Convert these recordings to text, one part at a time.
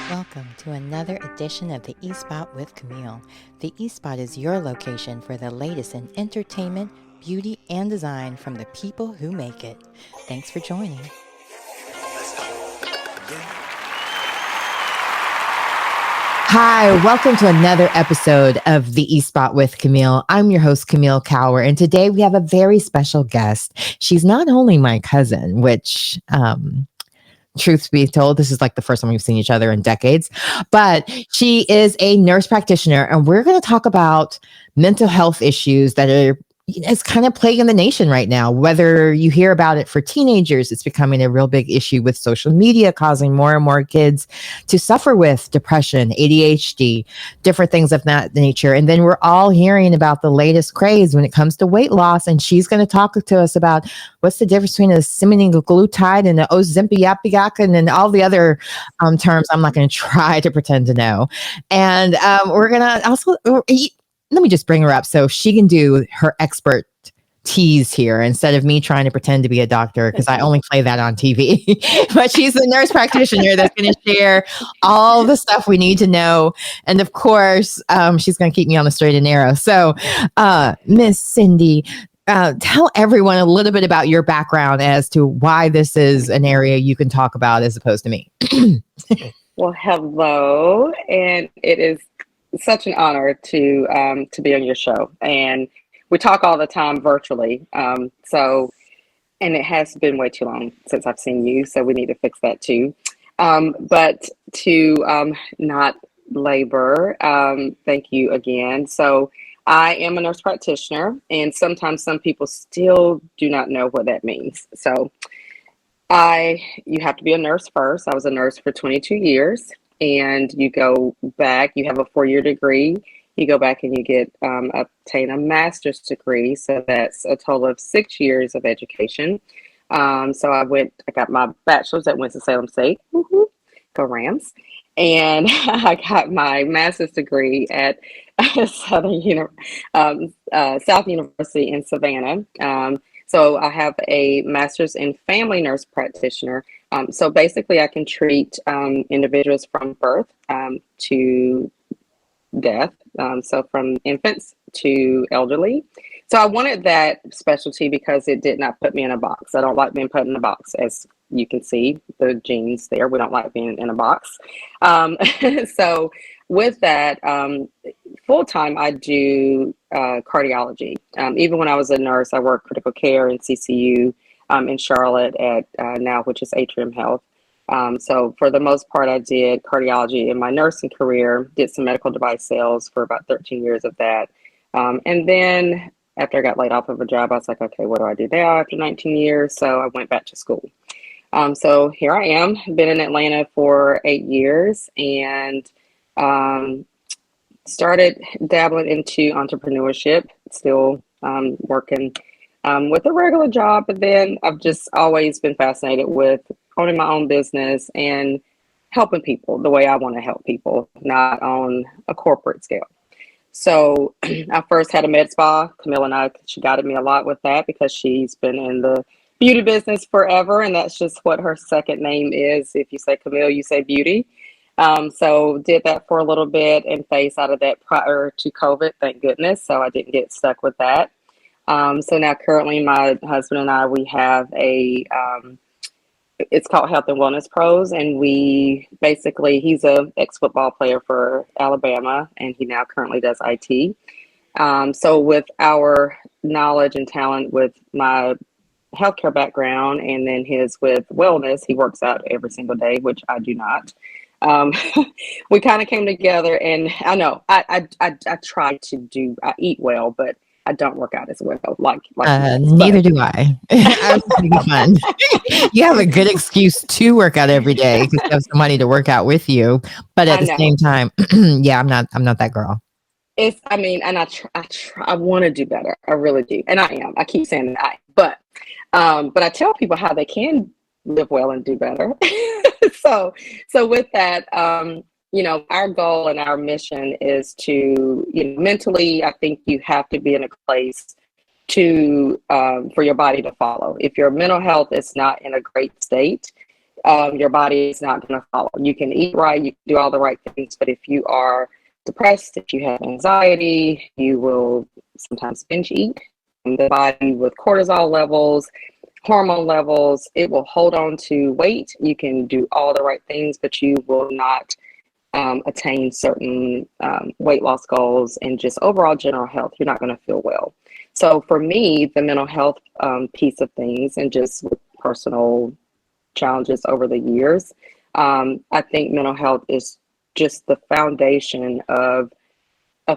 Welcome to another edition of the E-Spot with Camille. The E-Spot is your location for the latest in entertainment, beauty, and design from the people who make it. Thanks for joining. Hi, welcome to another episode of the E-Spot with Camille. I'm your host, Camille Cower, and today we have a very special guest. She's not only my cousin, which, truth be told, this is like the first time we've seen each other in decades, but she is a nurse practitioner, and we're going to talk about mental health issues that are it's kind of plaguing the nation right now. Whether you hear about it for teenagers, it's becoming a real big issue with social media, causing more and more kids to suffer with depression, ADHD, different things of that nature. And then we're all hearing about the latest craze when it comes to weight loss. And she's going to talk to us about what's the difference between a semaglutide and the ozempic and then all the other terms I'm not going to try to pretend to know. And we're going to also... let me just bring her up so she can do her expert tease here instead of me trying to pretend to be a doctor, because I only play that on TV. But she's a nurse practitioner that's going to share all the stuff we need to know. And of course, she's going to keep me on the straight and narrow. So, Miss Cindy, tell everyone a little bit about your background as to why this is an area you can talk about as opposed to me. Well, hello, and it is such an honor to be on your show. And we talk all the time virtually. And it has been way too long since I've seen you, so we need to fix that too. But to not labor, thank you again. So I am a nurse practitioner, and sometimes some people still do not know what that means. So you have to be a nurse first. I was a nurse for 22 years. And you go back, you have a 4-year degree, you go back and you obtain a master's degree. So that's a total of 6 years of education. So I got my bachelor's at Winston-Salem State, go Rams. And I got my master's degree at South University in Savannah. So I have a master's in family nurse practitioner. So basically I can treat individuals from birth to death. So from infants to elderly. So I wanted that specialty because it did not put me in a box. I don't like being put in a box, as you can see the genes there. We don't like being in a box. So with that, full time I do cardiology. Even when I was a nurse, I worked critical care in CCU in Charlotte at now, which is Atrium Health. So for the most part, I did cardiology in my nursing career, did some medical device sales for about 13 years of that. And then after I got laid off of a job, I was like, okay, what do I do now after 19 years? So I went back to school. So here I am, been in Atlanta for 8 years, and started dabbling into entrepreneurship, still working with a regular job, but then I've just always been fascinated with owning my own business and helping people the way I want to help people, not on a corporate scale. So I first had a med spa. Camille she guided me a lot with that because she's been in the beauty business forever, and that's just what her second name is. If you say Camille, you say beauty. So did that for a little bit and phased out of that prior to COVID, thank goodness. So I didn't get stuck with that. So now currently my husband and I, we have it's called Health and Wellness Pros. And he's a ex-football player for Alabama, and he now currently does IT. So with our knowledge and talent with my healthcare background and then his with wellness, he works out every single day, which I do not. We kind of came together, and I know I try to I eat well, but I don't work out as well. Neither do I. I was making fun. You have a good excuse to work out every day because you have somebody to work out with you. But at the same time, yeah, I'm not that girl. I want to do better. I really do, and I am. I keep saying that, but I tell people how they can live well and do better. So with that, our goal and our mission is to, mentally, I think you have to be in a place for your body to follow. If your mental health is not in a great state, your body is not going to follow. You can eat right, you can do all the right things, but if you are depressed, if you have anxiety, you will sometimes binge eat. And the body with cortisol levels, hormone levels, it will hold on to weight. You can do all the right things, but you will not attain certain weight loss goals and just overall general health. You're not going to feel well. So for me, the mental health piece of things, and just with personal challenges over the years, I think mental health is just the foundation of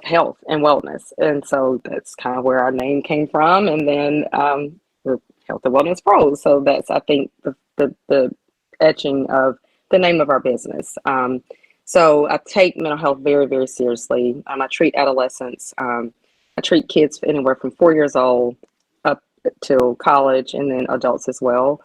health and wellness. And so that's kind of where our name came from. And then we're Health and Wellness Pros. So that's, I think, the etching of the name of our business. So I take mental health very, very seriously. I treat adolescents. I treat kids anywhere from 4 years old up till college, and then adults as well.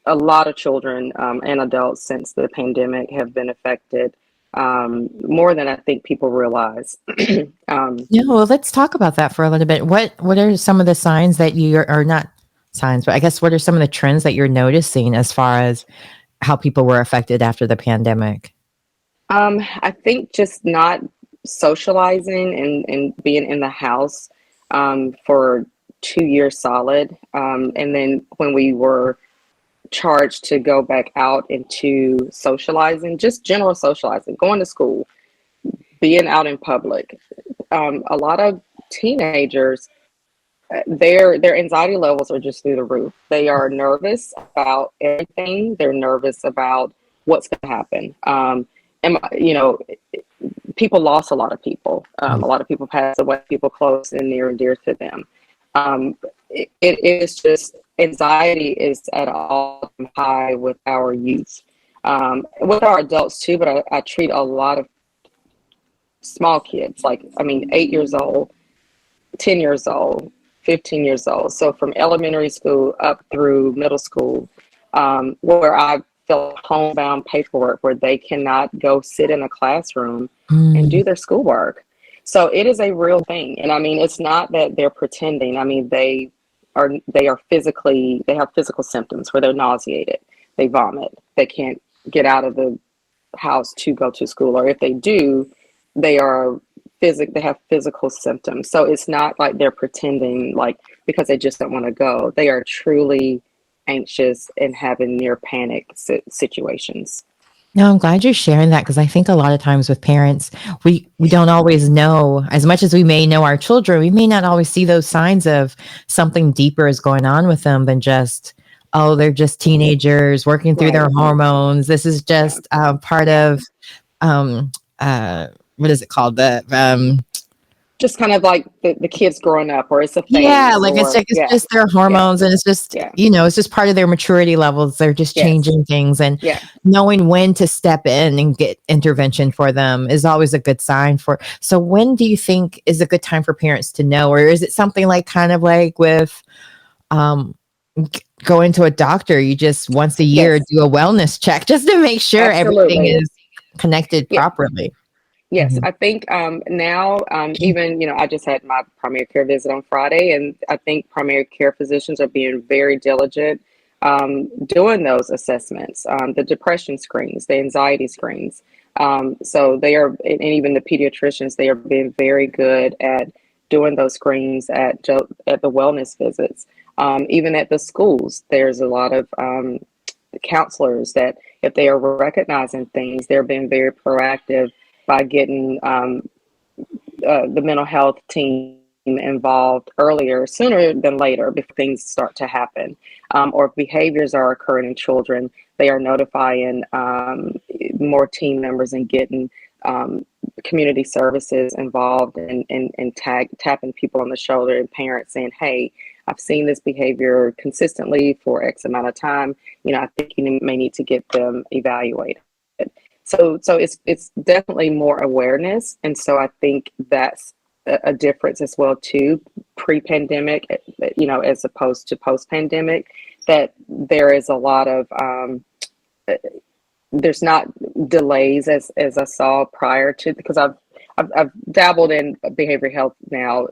A lot of children and adults since the pandemic have been affected more than I think people realize. Yeah, well, let's talk about that for a little bit. What are some of the signs that you are not signs, but I guess what are some of the trends that you're noticing as far as how people were affected after the pandemic? I think just not socializing and being in the house for 2 years solid. And then when we were charged to go back out into socializing, just general socializing, going to school, being out in public. A lot of teenagers, their anxiety levels are just through the roof. They are nervous about everything. They're nervous about what's going to happen. And people lost a lot of people. A lot of people passed away, people close and near and dear to them. It is just, anxiety is at an all-time high with our youth, with our adults too, but I treat a lot of small kids, 8 years old, 10 years old, 15 years old. So from elementary school up through middle school, where I fill homebound paperwork where they cannot go sit in a classroom and do their schoolwork. So it is a real thing. And I mean, it's not that they're pretending. I mean, they have physical symptoms where they're nauseated, they vomit, they can't get out of the house to go to school, or if they do, they have physical symptoms. So it's not like they're pretending, because they just don't want to go. They are truly anxious and having near panic situations. No, I'm glad you're sharing that, because I think a lot of times with parents, we don't always know, as much as we may know our children, we may not always see those signs of something deeper is going on with them than just, oh, they're just teenagers working through their hormones. This is just part of, what is it called? Just kind of like the kids growing up, or it's a phase. Yeah, it's just their hormones, and it's just, it's just part of their maturity levels. They're just changing things, and knowing when to step in and get intervention for them is always a good sign for. So when do you think is a good time for parents to know, or is it something like kind of like with going to a doctor, you just once a year do a wellness check just to make sure everything is connected properly? Yes, I think now, even, I just had my primary care visit on Friday, and I think primary care physicians are being very diligent doing those assessments, the depression screens, the anxiety screens. So they are, and even the pediatricians, they are being very good at doing those screens at the wellness visits. Even at the schools, there's a lot of counselors that, if they are recognizing things, they're being very proactive by getting the mental health team involved earlier, sooner than later, before things start to happen. Or if behaviors are occurring in children, they are notifying more team members and getting community services involved, and tapping people on the shoulder, and parents saying, hey, I've seen this behavior consistently for X amount of time. I think you may need to get them evaluated. So it's definitely more awareness. And so I think that's a difference as well too, pre-pandemic, as opposed to post-pandemic, that there is a lot of, there's not delays as I saw prior to, because I've dabbled in behavioral health now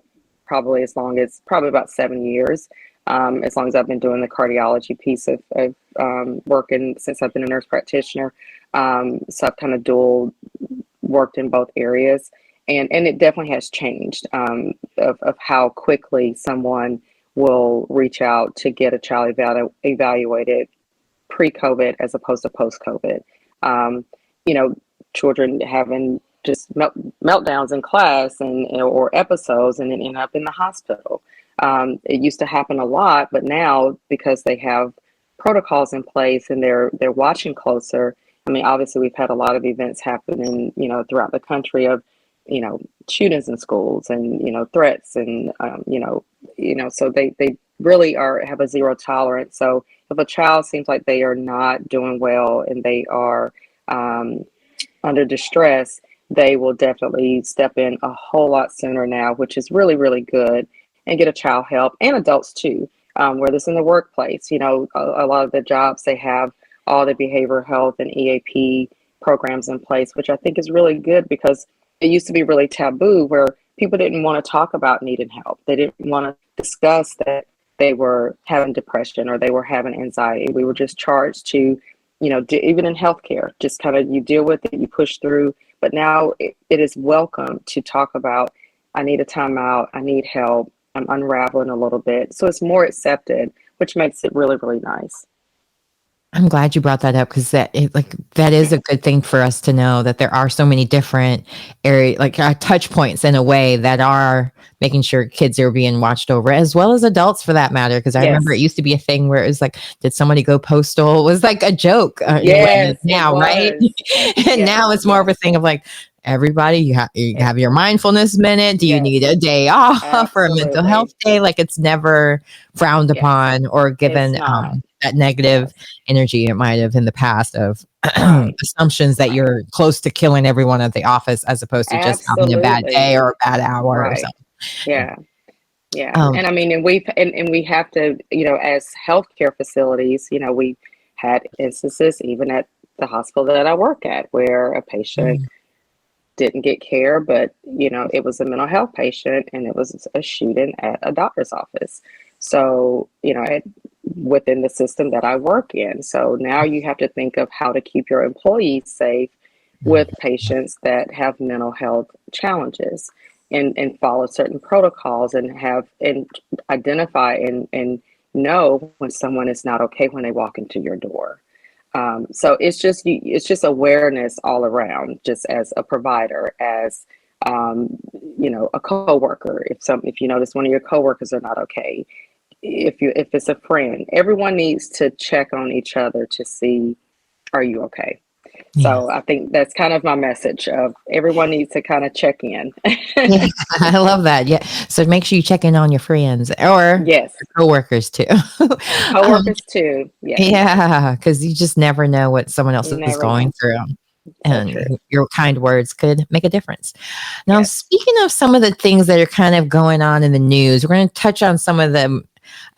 probably about 7 years. as long as I've been doing the cardiology piece of working since I've been a nurse practitioner. So I've kind of dual worked in both areas, and it definitely has changed of how quickly someone will reach out to get a child evaluated pre-COVID as opposed to post-COVID. Um, you know, children having just meltdowns in class and or episodes and then end up in the hospital. It used to happen a lot, but now because they have protocols in place and they're watching closer. I mean, obviously we've had a lot of events happening, throughout the country of, shootings in schools and threats and so they really have a zero tolerance. So if a child seems like they are not doing well and they are under distress, they will definitely step in a whole lot sooner now, which is really, really good, and get a child help, and adults too, whether it's in the workplace. A lot of the jobs, they have all the behavioral health and EAP programs in place, which I think is really good because it used to be really taboo where people didn't want to talk about needing help. They didn't want to discuss that they were having depression or they were having anxiety. We were just charged to, even in healthcare, just kind of you deal with it, you push through. But now it is welcome to talk about, I need a timeout, I need help, I'm unraveling a little bit. So it's more accepted, which makes it really, really nice. I'm glad you brought that up because that is a good thing for us to know that there are so many different area touch points in a way that are making sure kids are being watched over as well as adults for that matter. Because I remember it used to be a thing where it was like, did somebody go postal? It was like a joke. Yes, now, right? And now it's more of a thing of like, everybody, you have your mindfulness minute. Do you need a day off or a mental health day? Like it's never frowned upon or given that negative energy it might have in the past of assumptions that you're close to killing everyone at the office as opposed to just having a bad day or a bad hour or something. Yeah. And I mean, and we have to, as healthcare facilities, we had instances even at the hospital that I work at where a patient didn't get care, but it was a mental health patient and it was a shooting at a doctor's office. So, within the system that I work in. So now you have to think of how to keep your employees safe with patients that have mental health challenges and follow certain protocols and identify and know when someone is not okay when they walk into your door. So it's just awareness all around, just as a provider, as a coworker. If you notice one of your coworkers are not okay, if it's a friend, everyone needs to check on each other to see, are you okay? So I think that's kind of my message of everyone needs to kind of check in. I love that. Yeah. So make sure you check in on your friends or your coworkers too. Coworkers too. Yeah. Because you just never know what someone else is going through. And your kind words could make a difference. Now, speaking of some of the things that are kind of going on in the news, we're going to touch on some of them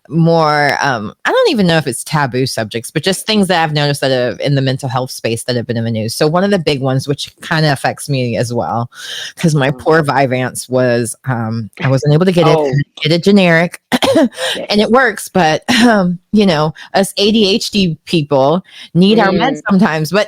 more I don't even know if it's taboo subjects, but just things that I've noticed that have in the mental health space that have been in the news. So one of the big ones, which kind of affects me as well, because my poor Vyvanse was I wasn't able to get it generic and it works, but us ADHD people need our meds sometimes, but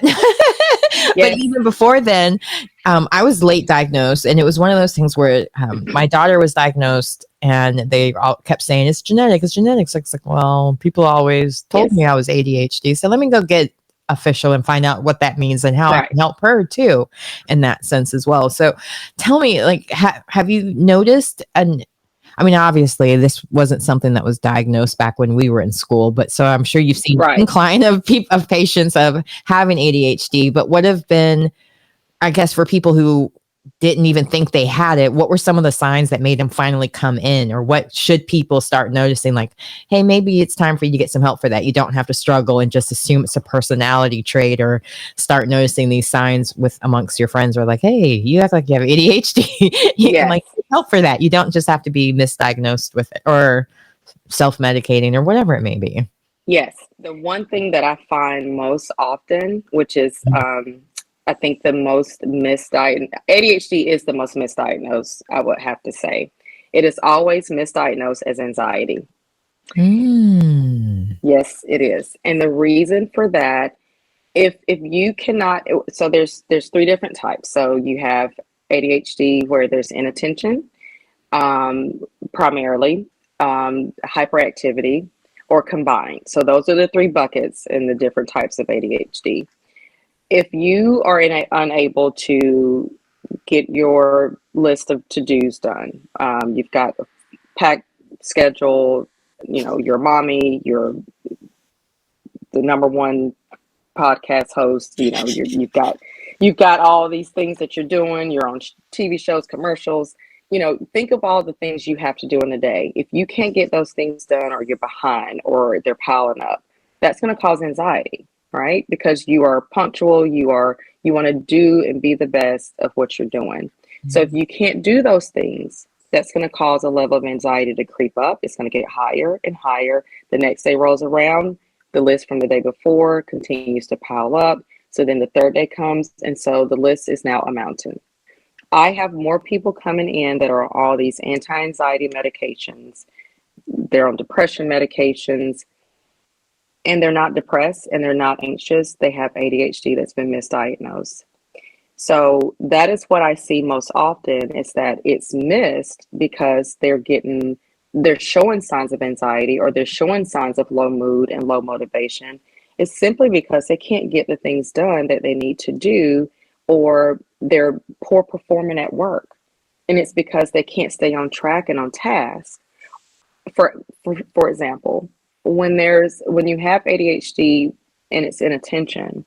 but even before then I was late diagnosed, and it was one of those things where my daughter was diagnosed and they all kept saying it's genetic, it's genetics. It's like, well, people always told me I was ADHD, so let me go get official and find out what that means and how I can help her too in that sense as well. So tell me, like, have you noticed I mean, obviously, this wasn't something that was diagnosed back when we were in school, but so I'm sure you've seen an incline of patients of having ADHD. But what have been, I guess, for people who didn't even think they had it, what were some of the signs that made them finally come in? Or what should people start noticing? Like, hey, maybe it's time for you to get some help for that. You don't have to struggle and just assume it's a personality trait, or start noticing these signs with amongst your friends, or like, hey, you act like you have ADHD. You can like help for that. You don't just have to be misdiagnosed with it or self-medicating or whatever it may be. Yes. The one thing that I find most often, which is I think the most misdiagnosed, ADHD is the most misdiagnosed, I would have to say. It is always misdiagnosed as anxiety. Mm. Yes, it is. And the reason for that, if you cannot, so there's three different types. So you have ADHD where there's inattention, um, primarily, hyperactivity, or combined. So those are the three buckets in the different types of ADHD. If you are unable to get your list of to-dos done, you've got a packed schedule, your mommy, you're the number one podcast host, you've got all these things that you're doing, you're on TV shows, commercials, think of all the things you have to do in a day. If you can't get those things done, or you're behind, or they're piling up, that's going to cause anxiety, right? Because you are punctual, you want to do and be the best of what you're doing. So if you can't do those things, that's going to cause a level of anxiety to creep up. It's going to get higher and higher. The next day rolls around, the list from the day before continues to pile up. So then the third day comes, and so the list is now a mountain. I have more people coming in that are on all these anti-anxiety medications. They're on depression medications, and they're not depressed and they're not anxious. They have ADHD that's been misdiagnosed. So that is what I see most often, is that it's missed because they're showing signs of anxiety, or they're showing signs of low mood and low motivation. It's simply because they can't get the things done that they need to do, or they're poor performing at work. And it's because they can't stay on track and on task. For example, when you have ADHD and it's inattention,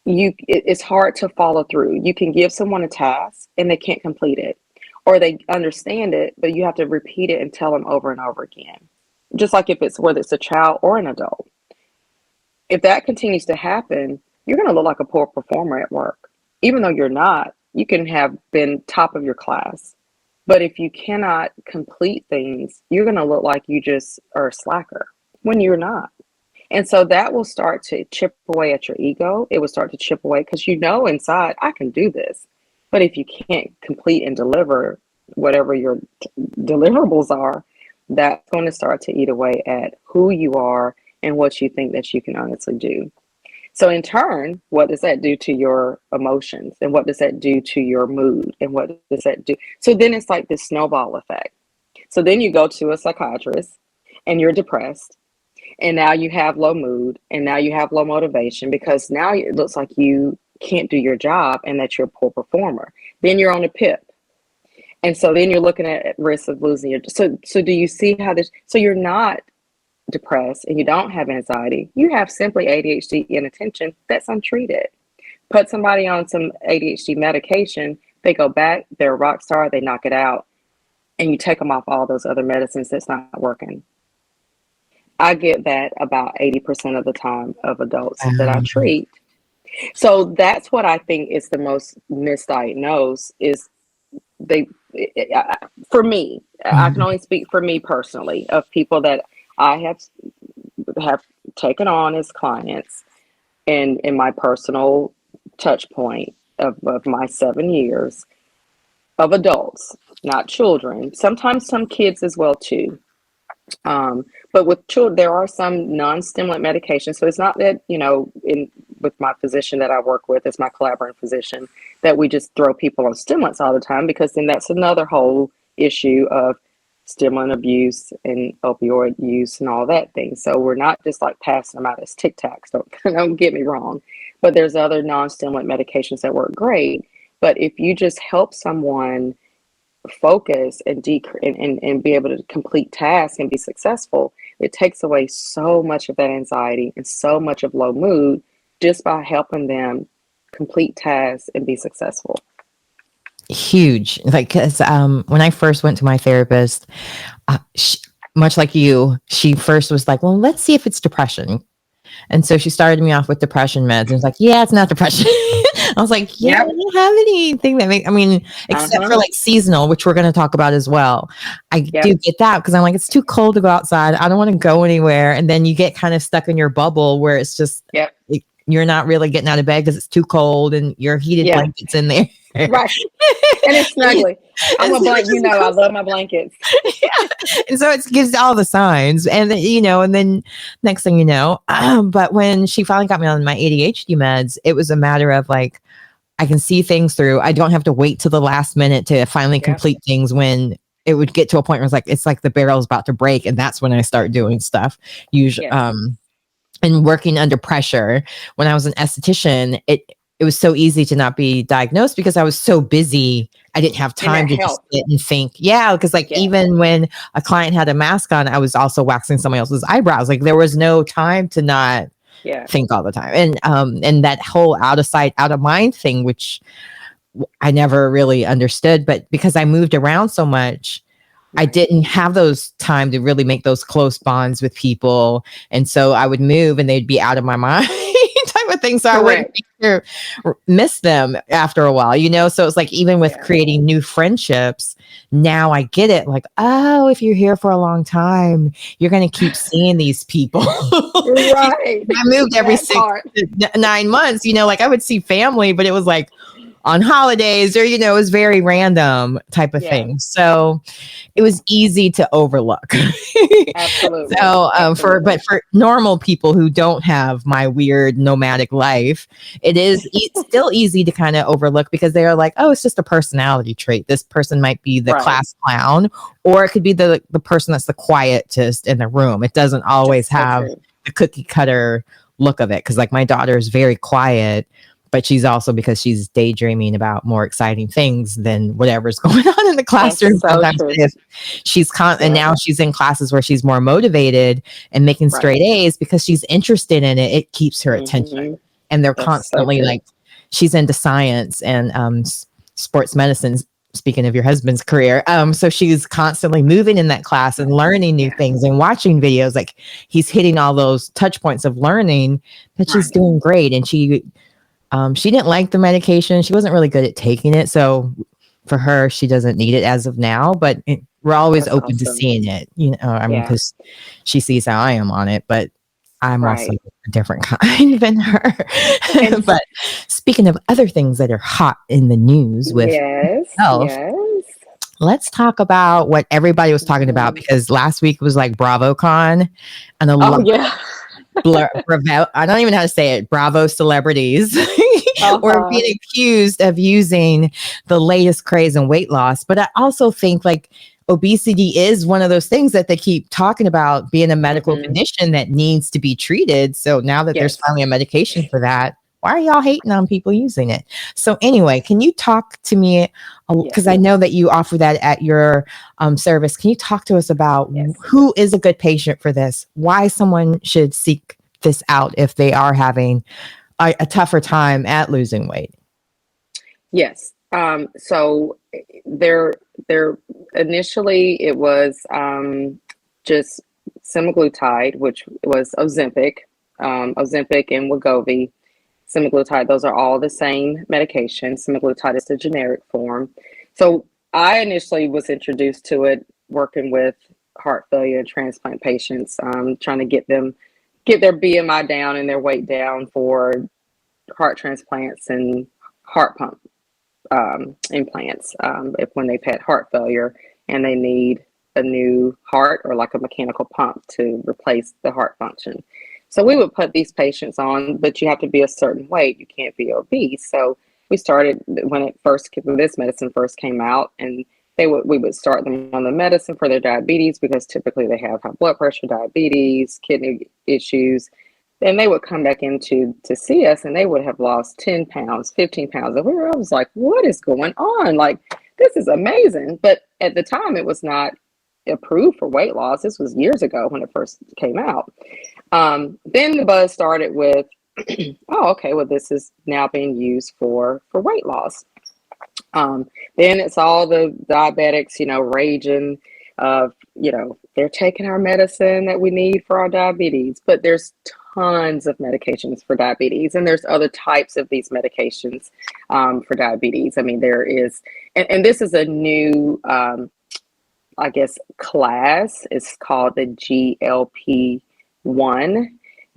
it's hard to follow through. You can give someone a task and they can't complete it, or they understand it, but you have to repeat it and tell them over and over again. Just like whether it's a child or an adult. If that continues to happen, you're going to look like a poor performer at work. Even though you're not, you can have been top of your class. But if you cannot complete things, you're going to look like you just are a slacker when you're not. And so that will start to chip away at your ego. It will start to chip away because inside, I can do this. But if you can't complete and deliver whatever your deliverables are, that's going to start to eat away at who you are and what you think that you can honestly do. So in turn, what does that do to your emotions? And what does that do to your mood? And what does that do? So then it's like this snowball effect. So then you go to a psychiatrist and you're depressed. And now you have low mood, and now you have low motivation, because now it looks like you can't do your job and that you're a poor performer. Then you're on a PIP. And so then you're looking at risk of losing your, so do you see how so you're not depressed and you don't have anxiety. You have simply ADHD inattention that's untreated. Put somebody on some ADHD medication, they go back, they're a rock star, they knock it out, and you take them off all those other medicines that's not working. I get that about 80% of the time of adults that I treat. So that's what I think is the most misdiagnosed is for me, I can only speak for me personally, of people that I have taken on as clients in my personal touch point of my 7 years, of adults, not children, sometimes some kids as well too. But with children, there are some non-stimulant medications. So it's not that, with my physician that I work with, as my collaborating physician, that we just throw people on stimulants all the time, because then that's another whole issue of stimulant abuse and opioid use and all that thing. So we're not just like passing them out as Tic Tacs, don't get me wrong, but there's other non-stimulant medications that work great. But if you just help someone focus and be able to complete tasks and be successful, it takes away so much of that anxiety and so much of low mood just by helping them complete tasks and be successful. Huge. Like, cause when I first went to my therapist, much like you, she first was like, well, let's see if it's depression. And so she started me off with depression meds and was like, yeah, it's not depression. I was like, yeah, I don't have anything that except for like seasonal, which we're going to talk about as well. I do get that because I'm like, it's too cold to go outside. I don't want to go anywhere. And then you get kind of stuck in your bubble where it's just, you're not really getting out of bed because it's too cold and your heated blankets in there. Right. And it's snuggly. I'm a blanket, I love my blankets. And so it gives all the signs. And then, and then next thing you know, but when she finally got me on my ADHD meds, it was a matter of like, I can see things through. I don't have to wait till the last minute to finally complete things when it would get to a point where it's like the barrel's about to break. And that's when I start doing stuff. Usually, and working under pressure. When I was an esthetician, it was so easy to not be diagnosed because I was so busy. I didn't have time to just sit and think. Yeah, because even when a client had a mask on, I was also waxing somebody else's eyebrows. Like there was no time to not think all the time. And that whole out of sight, out of mind thing, which I never really understood, but because I moved around so much, I didn't have those time to really make those close bonds with people. And so I would move and they'd be out of my mind type of thing. So I wouldn't miss them after a while, So it's like, even with creating new friendships, now I get it. Like, oh, if you're here for a long time, you're going to keep seeing these people. Right. I moved every 6 to 9 months, like I would see family, but it was like on holidays or, it was very random type of thing. So it was easy to overlook. Absolutely. So for normal people who don't have my weird nomadic life, it is still easy to kind of overlook because they are like, oh, it's just a personality trait. This person might be the class clown, or it could be the person that's the quietest in the room. It doesn't always have the cookie cutter look of it. Because like my daughter is very quiet, but she's also, because she's daydreaming about more exciting things than whatever's going on in the classroom. Sometimes she's and now she's in classes where she's more motivated and making straight A's because she's interested in it. It keeps her attention, and they're constantly like, she's into science and sports medicine. Speaking of your husband's career, so she's constantly moving in that class and learning new things and watching videos. Like he's hitting all those touch points of learning that she's doing great, and she didn't like the medication. She wasn't really good at taking it. So for her, she doesn't need it as of now, but we're always open to seeing it, because she sees how I am on it, but I'm also a different kind than her. But speaking of other things that are hot in the news with health, let's talk about what everybody was talking about, because last week was like BravoCon and I don't even know how to say it. Bravo celebrities were being accused of using the latest craze in weight loss. But I also think like obesity is one of those things that they keep talking about being a medical condition that needs to be treated. So now that there's finally a medication for that, why are y'all hating on people using it? So anyway, can you talk to me, because I know that you offer that at your service. Can you talk to us about who is a good patient for this? Why someone should seek this out if they are having a tougher time at losing weight? Yes. So there initially it was just semaglutide, which was Ozempic and Wegovy. Semaglutide, those are all the same medication. Semaglutide is the generic form. So I initially was introduced to it working with heart failure and transplant patients, trying to get their BMI down and their weight down for heart transplants and heart pump implants, when they've had heart failure and they need a new heart or like a mechanical pump to replace the heart function. So we would put these patients on, but you have to be a certain weight. You can't be obese. So we started when this medicine first came out, and we would start them on the medicine for their diabetes, because typically they have high blood pressure, diabetes, kidney issues. Then they would come back in to see us, and they would have lost 10 pounds, 15 pounds. And I was like, what is going on? Like, this is amazing. But at the time, it was not approved for weight loss. This was years ago when it first came out. Then the buzz started with, this is now being used for weight loss. Then it's all the diabetics, raging of, they're taking our medicine that we need for our diabetes, but there's tons of medications for diabetes, and there's other types of these medications for diabetes. I mean, there is, and this is a new, class. It's called the GLP-1,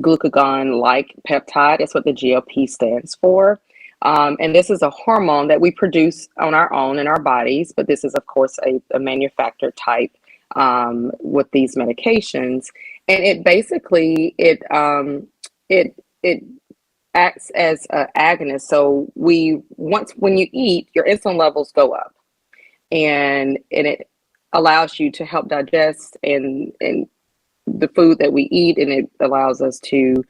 glucagon-like peptide. That's what the GLP stands for. And this is a hormone that we produce on our own in our bodies, but this is, of course, a manufactured type with these medications, and it basically it acts as an agonist. So when you eat, your insulin levels go up, and it allows you to help digest and the food that we eat, and it allows us to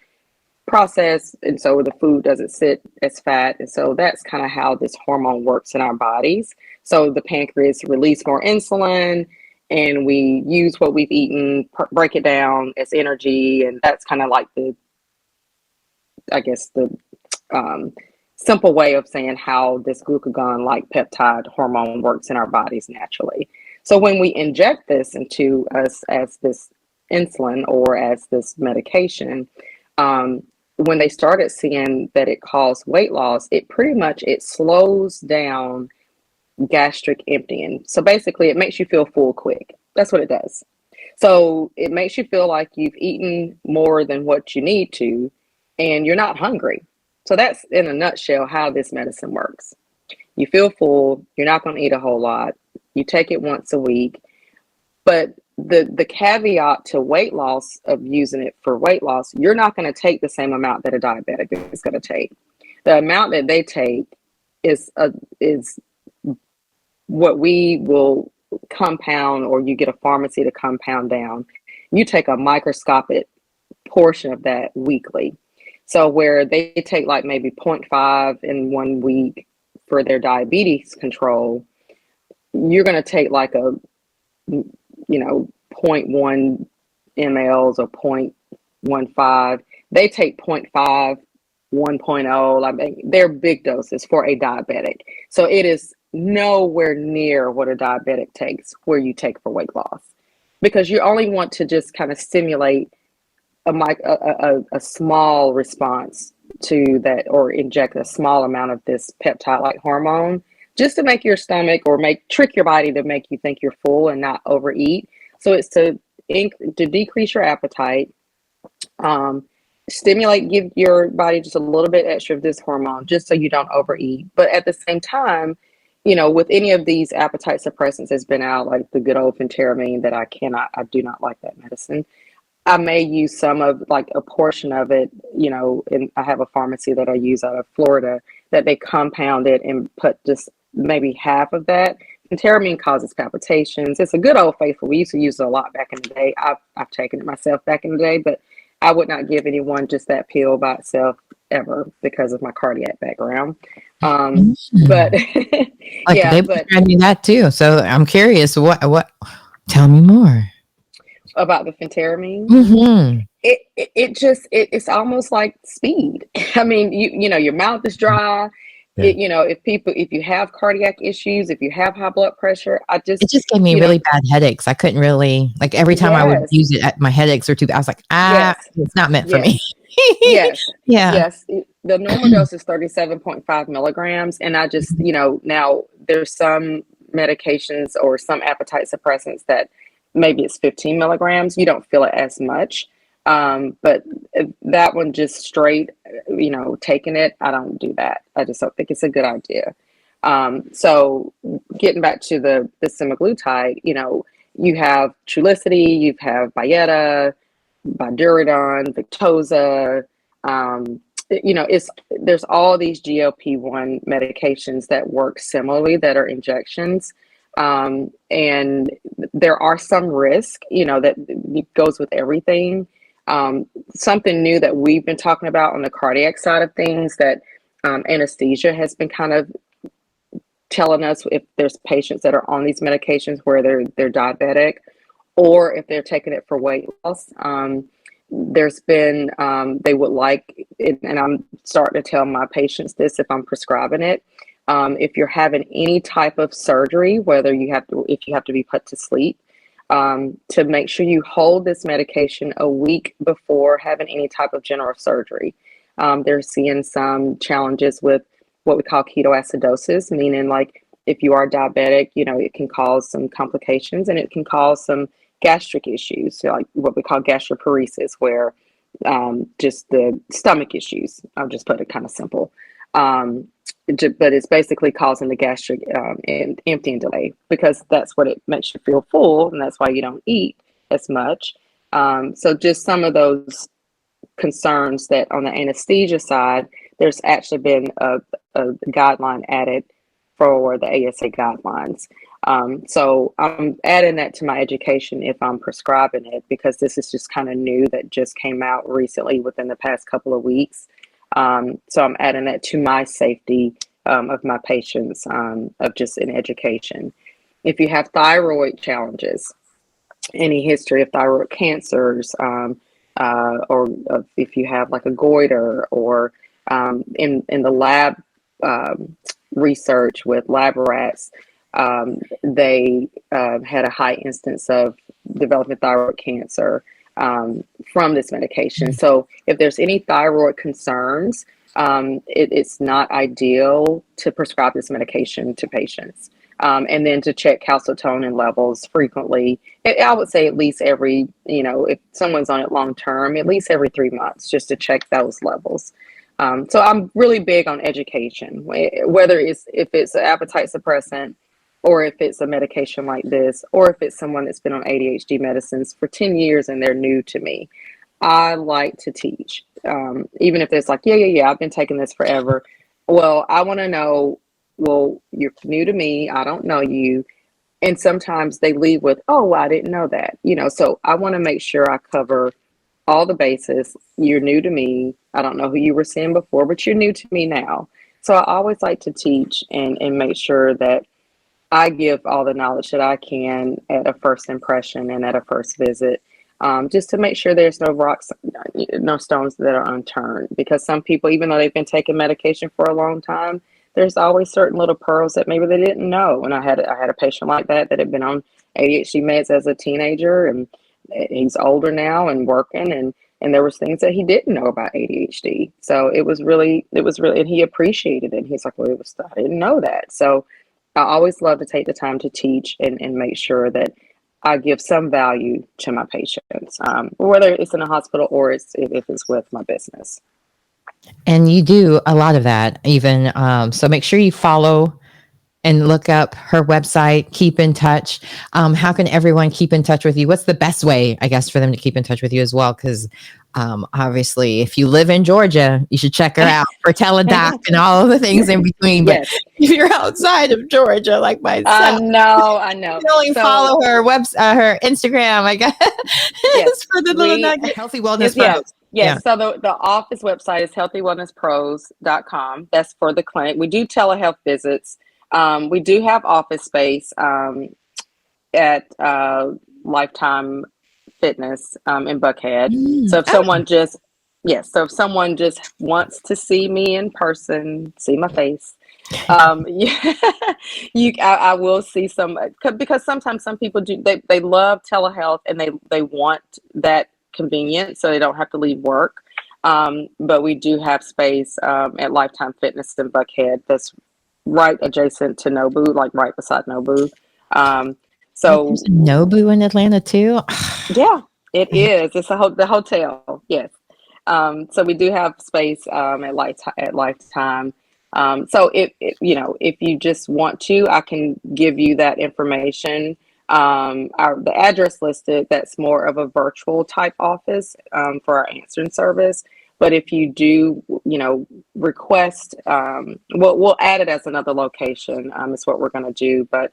process, and so the food doesn't sit as fat. And so that's kind of how this hormone works in our bodies. So the pancreas release more insulin, and we use what we've eaten, break it down as energy, and that's kind of like the, I guess, the simple way of saying how this glucagon like peptide hormone works in our bodies naturally. So when we inject this into us as this insulin or as this medication, when they started seeing that it caused weight loss, it slows down gastric emptying. So basically it makes you feel full quick. That's what it does. So it makes you feel like you've eaten more than what you need to, and you're not hungry. So that's in a nutshell how this medicine works. You feel full, you're not going to eat a whole lot. You take it once a week. But the caveat to weight loss of using it for weight loss, you're not going to take the same amount that a diabetic is going to take. The amount that they take is what we will compound, or you get a pharmacy to compound down. You take a microscopic portion of that weekly. So where they take like maybe 0.5 in 1 week for their diabetes control, you're going to take like a, you know, 0.1 mLs or 0.15. They take 0.5, 1.0. I mean, they're big doses for a diabetic. So it is nowhere near what a diabetic takes, where you take for weight loss, because you only want to just kind of stimulate a small response to that, or inject a small amount of this peptide like hormone, just to make your stomach, or trick your body to make you think you're full and not overeat. So it's to decrease your appetite, stimulate, give your body just a little bit extra of this hormone, just so you don't overeat. But at the same time, you know, with any of these appetite suppressants that's been out, like the good old phentermine, that I do not like that medicine. I may use some of, like, a portion of it, you know, and I have a pharmacy that I use out of Florida that they compound it and put just maybe half of that. Phentermine causes palpitations. It's a good old faithful. We used to use it a lot back in the day. I've taken it myself back in the day, but I would not give anyone just that pill by itself ever, because of my cardiac background. But like, yeah, they prescribed me that too. So I'm curious, what? Tell me more about the phentermine. Mm-hmm. It's almost like speed. I mean, you know, your mouth is dry. Yeah. You know, if you have cardiac issues, if you have high blood pressure, It just gave me really bad headaches. I couldn't really, like, every time I would use it, my headaches were too bad. I was like, it's not meant for me. Yes. Yeah. Yes. The normal dose is 37.5 milligrams. And I just, you know, now there's some medications or some appetite suppressants that maybe it's 15 milligrams. You don't feel it as much. But that one, just straight, you know, taking it, I don't do that. I just don't think it's a good idea. So getting back to the semaglutide, you know, you have Trulicity, you have Byetta, Bydureon, Victoza. You know, there's all these GLP-1 medications that work similarly, that are injections. And there are some risk, you know, that goes with everything. Something new that we've been talking about on the cardiac side of things, that anesthesia has been kind of telling us if there's patients that are on these medications where they're diabetic, or if they're taking it for weight loss. There's been, they would like it, and I'm starting to tell my patients this if I'm prescribing it. If you're having any type of surgery, whether if you have to be put to sleep, to make sure you hold this medication a week before having any type of general surgery. They're seeing some challenges with what we call ketoacidosis, meaning, like, if you are diabetic, you know, it can cause some complications, and it can cause some gastric issues, so like what we call gastroparesis, where just the stomach issues. I'll just put it kind of simple. but it's basically causing the gastric emptying delay, because that's what it makes you feel full, and that's why you don't eat as much. So just some of those concerns that on the anesthesia side, there's actually been a guideline added for the ASA guidelines. So I'm adding that to my education if I'm prescribing it, because this is just kind of new, that just came out recently within the past couple of weeks. So I'm adding that to my safety of my patients, of just in education. If you have thyroid challenges, any history of thyroid cancers, or if you have like a goiter, or in the lab research with lab rats, they had a high instance of developing thyroid cancer from this medication. So if there's any thyroid concerns, it's not ideal to prescribe this medication to patients. And then to check calcitonin levels frequently. I would say at least every, if someone's on it long term, at least every 3 months, just to check those levels. So I'm really big on education, whether if it's an appetite suppressant, or if it's a medication like this, or if it's someone that's been on ADHD medicines for 10 years and they're new to me. I like to teach, even if it's like, yeah, I've been taking this forever. Well, I want to know, well, you're new to me, I don't know you. And sometimes they leave with, oh, I didn't know that, so I want to make sure I cover all the bases. You're new to me. I don't know who you were seeing before, but you're new to me now. So I always like to teach and make sure that I give all the knowledge that I can at a first impression and at a first visit, just to make sure there's no rocks, no stones that are unturned. Because some people, even though they've been taking medication for a long time, there's always certain little pearls that maybe they didn't know. And I had a patient like that had been on ADHD meds as a teenager, and he's older now and working, and there was things that he didn't know about ADHD. So it was really, and he appreciated it. He's like, well, I didn't know that. So I always love to take the time to teach and make sure that I give some value to my patients, whether it's in a hospital or if it's with my business. And you do a lot of that, even. So make sure you follow and look up her website, keep in touch. How can everyone keep in touch with you? What's the best way, I guess, for them to keep in touch with you as well? Because obviously, if you live in Georgia, you should check her out for Teledoc and all of the things in between. But Yes. if you're outside of Georgia, like myself, I know. you can only follow her her Instagram, I guess, yes, for the little nugget. Healthy Wellness Pros. Yes. So the office website is healthywellnesspros.com. That's for the clinic. We do telehealth visits. We do have office space at Lifetime Fitness in Buckhead. So if someone so if someone just wants to see me in person, see my face, I will see some, because sometimes some people they love telehealth and they want that convenience, so they don't have to leave work. But we do have space at Lifetime Fitness in Buckhead that's right adjacent to Nobu, like right beside Nobu. So there's a Nobu in Atlanta too. Yeah, it is. It's the hotel. Yes. So we do have space at Lifetime. So if you just want to, I can give you that information. The address listed, that's more of a virtual type office for our answering service. But if you do, request, we'll add it as another location. Is what we're going to do. But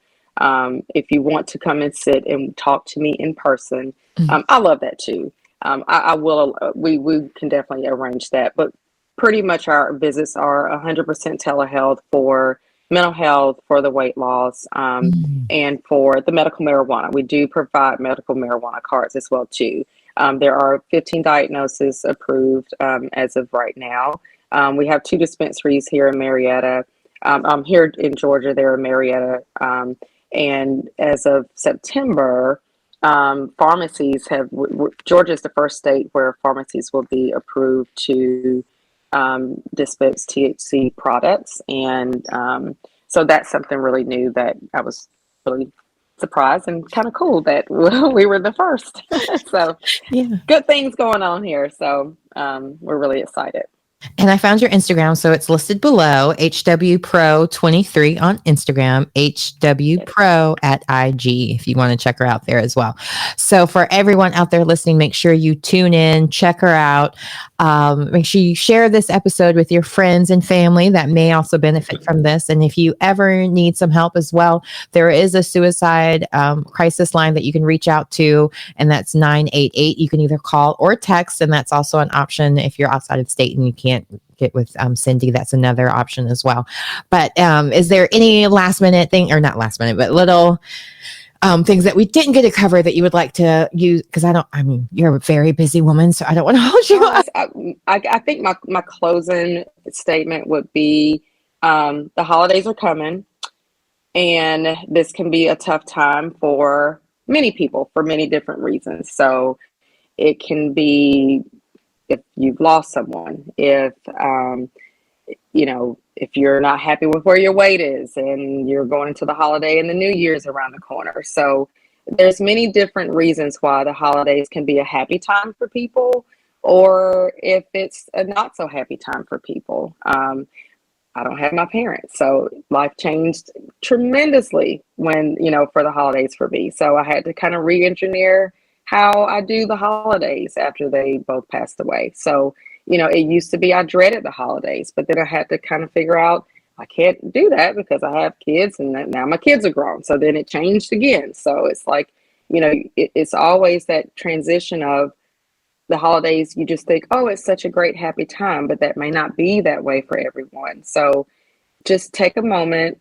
if you want to come and sit and talk to me in person, I love that too. I will. We can definitely arrange that. But pretty much our visits are 100% telehealth for mental health, for the weight loss, and for the medical marijuana. We do provide medical marijuana cards as well too. There are 15 diagnoses approved as of right now. We have 2 dispensaries here in Marietta. I'm here in Georgia. They're in Marietta. And as of September, pharmacies Georgia is the first state where pharmacies will be approved to dispense THC products. And so that's something really new that I was really surprised and kind of cool that we were the first. So good things going on here. So we're really excited. And I found your Instagram, so it's listed below. HWPro23 on Instagram, HWPro at IG, if you want to check her out there as well. So for everyone out there listening, make sure you tune in, check her out. Make sure you share this episode with your friends and family that may also benefit from this. And if you ever need some help as well, there is a suicide crisis line that you can reach out to, and that's 988. You can either call or text, and that's also an option if you're outside of state and you can't get with Cindy. That's another option as well. But is there any last minute thing, or not last minute, but little things that we didn't get to cover that you would like to use? Because you're a very busy woman, so I don't want to hold you up. I think my closing statement would be the holidays are coming, and this can be a tough time for many people for many different reasons. So it can be if you've lost someone, if if you're not happy with where your weight is and you're going into the holiday and the new year's around the corner. So there's many different reasons why the holidays can be a happy time for people, or if it's a not so happy time for people. I don't have my parents, so life changed tremendously when, for the holidays for me. So I had to kind of re-engineer how I do the holidays after they both passed away. So, it used to be I dreaded the holidays, but then I had to kind of figure out I can't do that because I have kids, and now my kids are grown. So then it changed again. So it's like, it's always that transition of the holidays. You just think, oh, it's such a great, happy time, but that may not be that way for everyone. So just take a moment,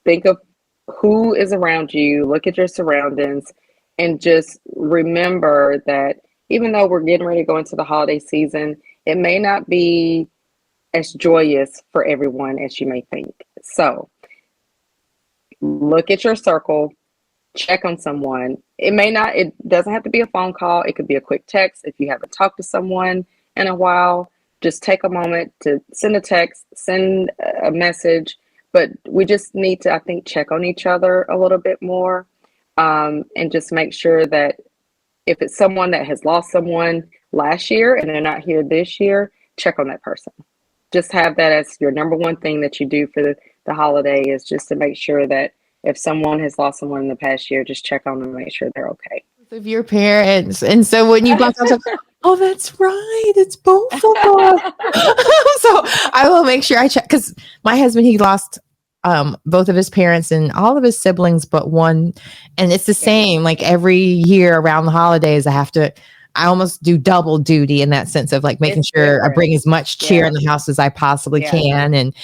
think of who is around you, look at your surroundings, and just remember that even though we're getting ready to go into the holiday season, it may not be as joyous for everyone as you may think. So look at your circle, check on someone. It doesn't have to be a phone call. It could be a quick text. If you haven't talked to someone in a while, just take a moment to send a text, send a message. But we just need to, I think, check on each other a little bit more. And just make sure that if it's someone that has lost someone last year and they're not here this year, check on that person. Just have that as your number one thing that you do for the holiday, is just to make sure that if someone has lost someone in the past year, just check on them and make sure they're okay. Of your parents. And so when you brought up, oh, that's right, it's both of them. So I will make sure I check, because my husband, he lost both of his parents and all of his siblings but one, and it's the same. Like every year around the holidays, I almost do double duty in that sense of like making sure I bring as much cheer in the house as I possibly can. And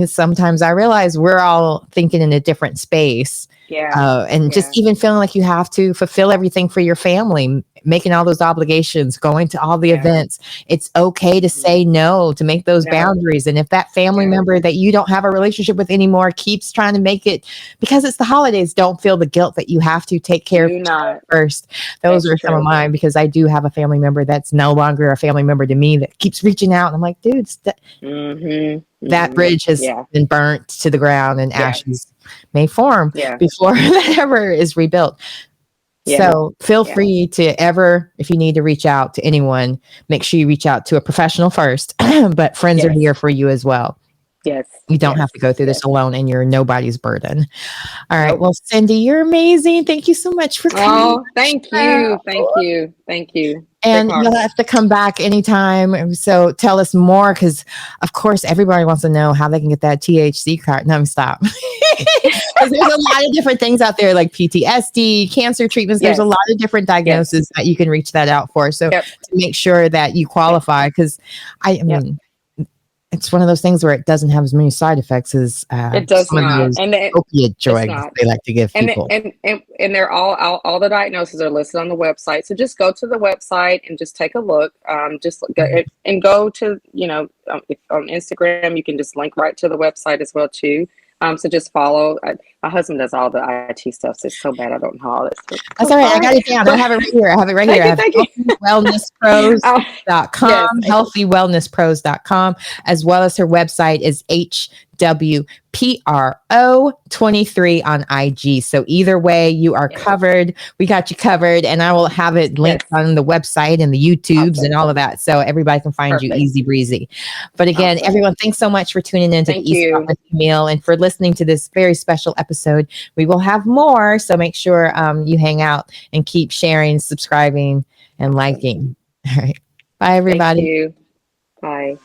sometimes I realize we're all thinking in a different space. Just even feeling like you have to fulfill everything for your family, making all those obligations, going to all the events. It's okay to say no, to make those boundaries. And if that family member that you don't have a relationship with anymore keeps trying to make it because it's the holidays, don't feel the guilt that you have to take care of each other first. Those are some of mine, because I do have a family member that's no longer a family member to me that keeps reaching out. And I'm like, dude, that bridge has been burnt to the ground, and ashes may form before that ever is rebuilt. So feel free to if you need to reach out to anyone, make sure you reach out to a professional first, but friends are here for you as well. You don't have to go through this alone, and you're nobody's burden. All right. Well, Cindy, you're amazing. Thank you so much for coming. Oh, thank you. Thank you. And you'll have to come back anytime. So tell us more, because of course everybody wants to know how they can get that THC card. No, stop. There's a lot of different things out there, like PTSD, cancer treatments. There's a lot of different diagnoses that you can reach that out for. So to make sure that you qualify, because I mean, it's one of those things where it doesn't have as many side effects as it does some not. of those opiate drugs they like to give people. And they're all the diagnoses are listed on the website. So just go to the website and just take a look. Just go to on Instagram. You can just link right to the website as well too. So just follow. My husband does all the IT stuff, so it's so bad I don't know all this stuff. That's all right. I got it down. I have it right here. I have healthywellnesspros.com, healthywellnesspros.com, as well as her website is WPRO23 on IG. So either way, you are covered. We got you covered, and I will have it linked on the website and the YouTubes and all of that, so everybody can find you easy breezy. But again, everyone, thanks so much for tuning into the eSpot with Camille and for listening to this very special episode. We will have more, so make sure you hang out and keep sharing, subscribing, and liking. All right. Bye, everybody. Thank you. Bye.